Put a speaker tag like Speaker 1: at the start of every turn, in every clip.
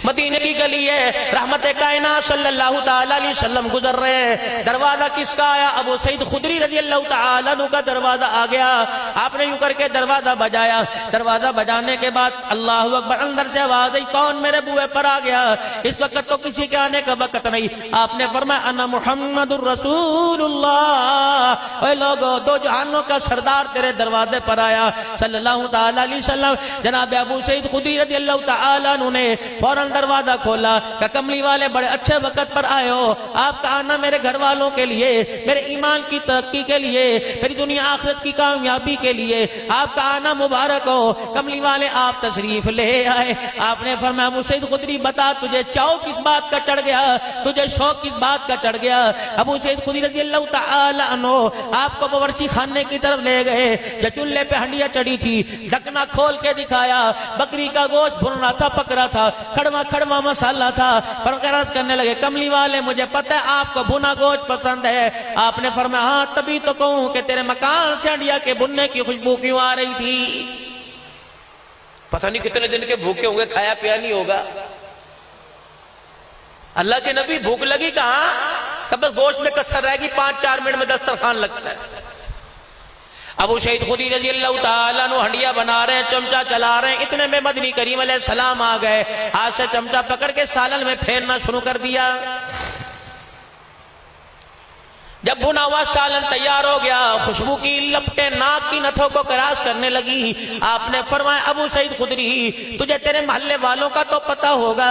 Speaker 1: مدینے کی گلی ہے، رحمت کائنات صلی اللہ تعالی علیہ وسلم گزر رہے ہیں، دروازہ کس کا آیا؟ ابو سعید خدری رضی اللہ تعالیٰ عنہ کا دروازہ آ گیا۔ آپ نے یوں کر کے دروازہ بجایا، دروازہ بجانے کے بعد اللہ اکبر، اندر سے آواز آئی، کون میرے بوئے پر آ گیا؟ اس وقت تو کسی کے آنے کا وقت نہیں۔ آپ نے فرمایا انا محمد الرسول اللہ، اے لوگو دو جہانوں کا سردار تیرے دروازے پر آیا صلی اللہ تعالیٰ علیہ وسلم۔ جناب ابو سعید خدری رضی اللہ تعالیٰ عنہ نے فوراً دروازہ کھولا کہ کملی والے بڑے اچھے وقت پر آئے ہو، آپ کا آنا میرے گھر والوں کے لیے، میرے ایمان کی ترقی کے لیے، میری دنیا آخرت کی کامیابی کے لیے آپ کا آنا مبارک ہو۔ کملی والے آپ تشریف لے آئے۔ آپ نے فرمایا ابو سعید خدری بتا تجھے چاؤ کس بات کا چڑھ گیا، تجھے شوق کس بات کا چڑھ گیا؟ ابو سعید خدری رضی اللہ تعالی عنہ آپ کو باورچی خانے کی طرف لے گئے، جو چولہے پہ ہنڈیاں چڑھی تھی، ڈھکنا کھول کے دکھایا، بکری کا گوشت بھن رہا تھا، پک رہا تھا، کڑوا کڑوا مسالہ تھا، پر عرض کرنے لگے کملی والے مجھے پتہ ہے آپ کو بھنا گوشت پسند ہے۔ آپ نے فرمایا ہاں تبھی تو کہوں کہ تیرے مکان سے ہنڈیا کے بھننے کی خوشبو کیوں آ رہی تھی؟ پتہ نہیں کتنے دن کے بھوکے ہوں گے، کھایا پیا نہیں ہوگا۔ اللہ کے نبی بھوک لگی کہاں؟ کہ بس گوشت میں کسر رہے گی، 5-4 منٹ میں دسترخوان لگتا ہے۔ ابو سعید خدری رضی اللہ تعالیٰ عنہ ہنڈیا بنا رہے ہیں، چمچہ چلا رہے ہیں، اتنے میں مدنی کریم علیہ السلام آ گئے، ہاتھ سے چمچہ پکڑ کے سالن میں پھیرنا شروع کر دیا۔ جب بھنا ہوا سالن تیار ہو گیا، خوشبو کی لپٹیں ناک کی نتھوں کو کراس کرنے لگی۔ آپ نے فرمایا ابو سعید خدری تجھے تیرے محلے والوں کا تو پتہ ہوگا،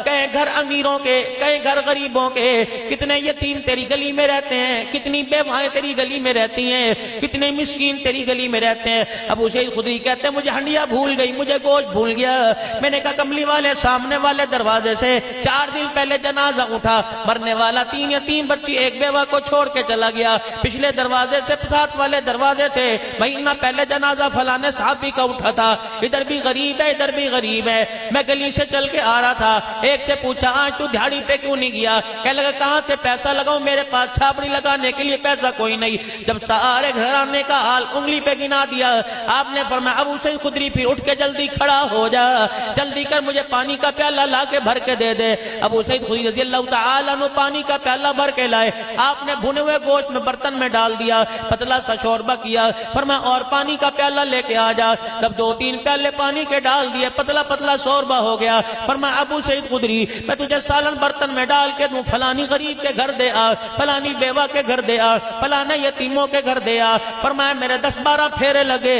Speaker 1: کہیں گھر امیروں کے، کہیں گھر غریبوں کے، کتنے یتیم تیری گلی میں رہتے ہیں، کتنی بیوائیں تیری گلی میں رہتی ہیں، کتنے مسکین تیری گلی میں رہتے ہیں۔ ابو سعید خدری کہتے ہیں مجھے ہنڈیا بھول گئی، مجھے گوشت بھول گیا۔ میں نے کہا کملی والے سامنے والے دروازے سے 4 دن پہلے جنازہ اٹھا، مرنے والا 3 یتیم بچی ایک بیوہ کو چھوڑ کے چلا گیا، پچھلے دروازے سے 7 والے دروازے تھے، مہینہ پہلے جنازہ فلانے صحابی کا اٹھا تھا، ادھر بھی غریب ہے ادھر بھی غریب ہے۔ میں گلی سے چل کے آ رہا تھا، ایک سے پوچھا آج تو دھاڑی پہ کیوں نہیں گیا؟ کہنے لگا کہاں سے پیسہ لگاؤں، میرے پاس چھاپڑی لگانے کے لیے پیسہ کوئی نہیں۔ جب سارے گھرانے کا حال انگلی پہ گنا دیا، آپ نے فرمایا ابو سعید خدری پھر اٹھ کے جلدی کھڑا ہو جا، جلدی کر مجھے پانی کا پیالہ لا کے بھر کے دے دے۔ ابو سعید خدری رضی اللہ تعالیٰ عنہ پانی کا پیالہ بھر کے لائے، آپ نے بھنے ہوئے گوشت میں برتن میں ڈال دیا، پتلا سا شوربہ کیا، فرمایا اور پانی کا پیالہ لے کے آ جا۔ جب 2-3 پیالے پانی کے ڈال دیے، پتلا پتلا شوربہ ہو گیا۔ فرمایا ابو سعید خدری میں تجھے سالن برتن میں ڈال کے دوں، فلانی غریب کے گھر دے آ، فلانی بیوہ کے گھر دے آ، فلانے یتیموں کے گھر دے آ۔ فرمایا میرے 10-12 پھیرے لگے،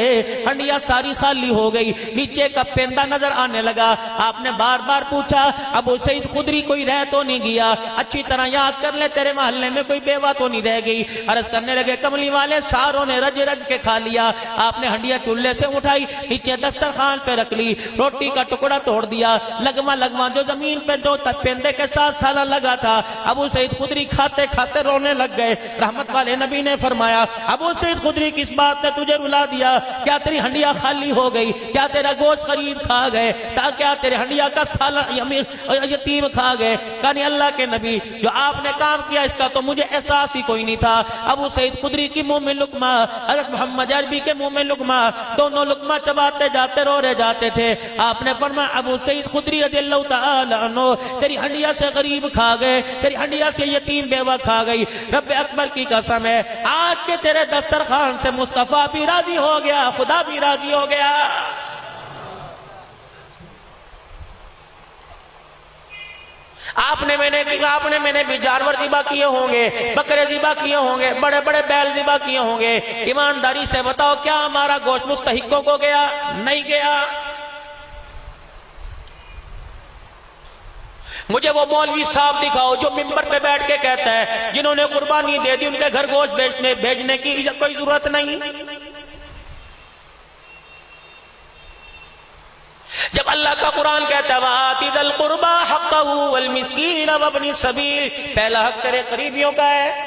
Speaker 1: ہنڈیا ساری خالی ہو گئی، نیچے کا پیندہ نظر آنے لگا۔ آپ نے بار بار پوچھا ابو سعید خدری کوئی رہ تو نہیں گیا؟ اچھی طرح یاد کر لے تیرے محلے میں کوئی بیوہ تو نہیں رہ گئی؟ عرض کرنے لگے کملی والے ساروں نے رج رج کے کھا لیا۔ آپ نے ہنڈیا چولہے سے اٹھائی، نیچے دسترخوان پہ رکھ لی، روٹی کا ٹکڑا توڑ دیا، لگما لگما جو زمین پہ دو پیندے کے ساتھ سالہ لگا تھا، ابو سعید خدری کھاتے کھاتے رونے لگ گئے۔ رحمت والے نبی نے فرمایا ابو سعید خدری کس بات نے تجھے رلا دیا؟ کیا تیری ہنڈیا خالی ہو گئی؟ کیا تیرا گوشت غریب کھا گئے؟ کیا تیرے ہنڈیا کا سالہ یتیم کھا گئے؟ کہانی اللہ کے نبی جو آپ نے کام کیا اس کا تو مجھے احساس ہی کوئی نہیں تھا۔ ابو سعید خدری کی منہ میں لقمہ، حضرت محمد عربی کے منہ میں لقمہ، دونوں لقمہ چباتے جاتے رو رہے جاتے تھے۔ آپ نے فرمایا ابو سعید خدری رضی اللہ تعالی عنہ تیری ہنڈیا سے غریب کھا گئے، تیری ہنڈیا سے یتیم بیوہ کھا گئی۔ رب اکبر کی قسم ہے آج کے تیرے دسترخوان سے مصطفیٰ بھی راضی ہو گیا، خدا بھی راضی ہو گیا۔ آپ نے میں نے بھی جانور ذبح کیے ہوں گے، بکرے ذبح کیے ہوں گے، بڑے بڑے بیل ذبح کیے ہوں گے۔ ایمانداری سے بتاؤ کیا ہمارا گوشت مستحقوں کو گیا؟ نہیں گیا۔ مجھے وہ مولوی صاحب دکھاؤ جو ممبر پہ بیٹھ کے کہتا ہے جنہوں نے قربانی دے دی ان کے گھر گوشت بھیجنے کی کوئی ضرورت نہیں۔ جب اللہ کا قرآن کہتا ہے وَآتِ ذَا الْقُرْبَى حَقَّهُ وَالْمِسْكِينَ وَابْنِ السَّبِيلِ، پہلا حق تیرے قریبیوں کا ہے،